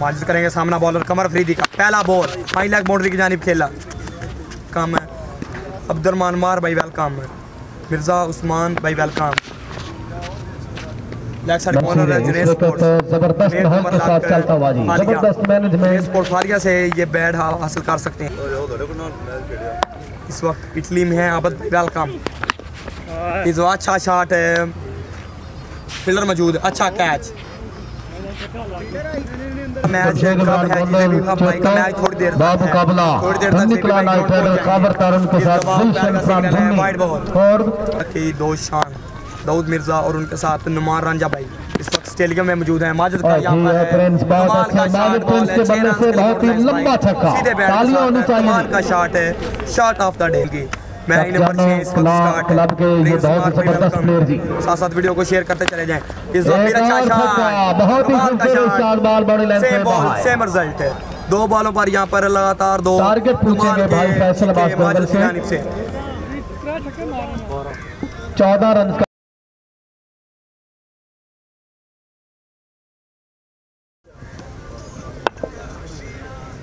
माजिद करेंगे सामना बॉलर कमर अफरीदी का पहला बॉल हाई लेग बाउंड्री की जानिब खेला कम है। अब्दुर्रहमान मार भाई वेलकम, मिर्जा उस्मान भाई वेलकम। लेग साइड बॉलर है जुनेद स्पोर्ट्स, जबरदस्त मेहनत के साथ चलता हुआ जी, जबरदस्त मैनेजमेंट स्पोर्ट्स फारिया से ये बैट हासिल कर सकते हैं। इस वक्त इटली में है आबद भाई वेलकम। इस अच्छा शॉट है, फील्डर मौजूद, अच्छा कैच। मैच थोड़ी देर दो शान दाऊद मिर्जा और उनके साथ नुमान रांझा भाई इस वक्त स्टेडियम में मौजूद है। माजिद का यहाँ का शॉट है, शॉट ऑफ द डे की। मैं साथ साथ वीडियो को शेयर करते चले जाएं। इस सेम रिजल्ट है, 2 बॉलों पर यहाँ पर लगातार 2 टारगेट पूछेंगे भाई फैसल अब्बास से 14 रन का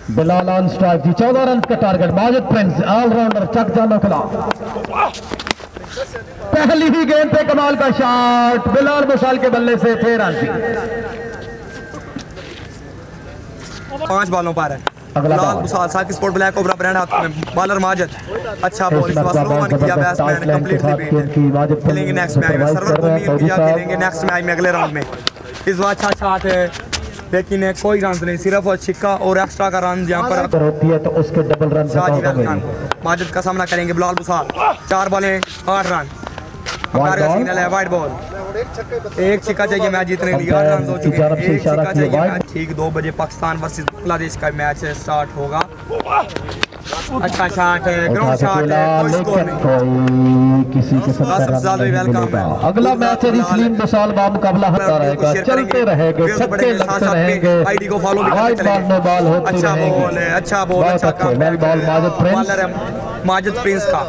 बिलाल ऑन स्ट्राइक जी, 14 रन का टारगेट। माजिद प्रिंस ऑलराउंडर चक जानो खिला, पहली ही गेंद पे कमाल का शॉट, बिलाल मुसाल के बल्ले से 6 रन जी। 5 बॉलों पर है Bilal Musal Saqib sport black cobra brand हाथ में बॉलर माजिद। अच्छा बॉल इस बार स्लो वन किया, बैट्समैन कंप्लीटली बीट। खेलेंगे नेक्स्ट मैच में, सरवर को उम्मीद किया खेलेंगे नेक्स्ट मैच में अगले राउंड में। इस बार अच्छा शॉट है लेकिन कोई रन नहीं, सिर्फ छिक्का और एक्स्ट्रा का रन यहाँ पर होती है तो उसके डबल रन। माजिद का सामना करेंगे बिलाल मुसाल, 4 बॉलें 8 रन। अंपायर का सिग्नल है वाइड बॉल, एक छिक्का चाहिए मैच जीतने के लिए, 8 रन हो चुके हैं, एक छिक्का चाहिए मैच। ठीक 2 बजे पाकिस्तान वर्सेस बांग्लादेश का मैच स्टार्ट होगा। अच्छा शॉट है, ग्राउंड शॉट है, कोई स्कोर नहीं, किसी के साथ अगला मैच है तस्लीम मुसाल बा मुकाबला होता रहेगा, चलते रहेंगे, छक्के लगते रहेंगे, आईडी को फॉलो भी करते चलेंगे। बॉल होती अच्छा बॉल है, अच्छा बॉल, अच्छा ball Majid Prince, Majid Prince का,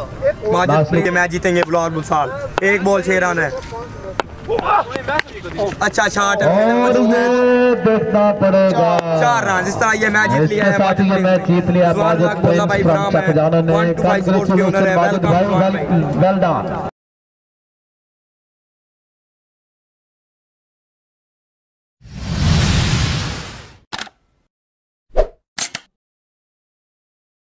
माजिद प्रिंस मैच जीतेंगे बिलाल मुसाल। 1 बॉल 6 रन है। अच्छा शॉट है, देखना पड़ेगा 4 रन। इस तरह ये मैच जीत लिया है, मैच जीत लिया भाई वेल डन।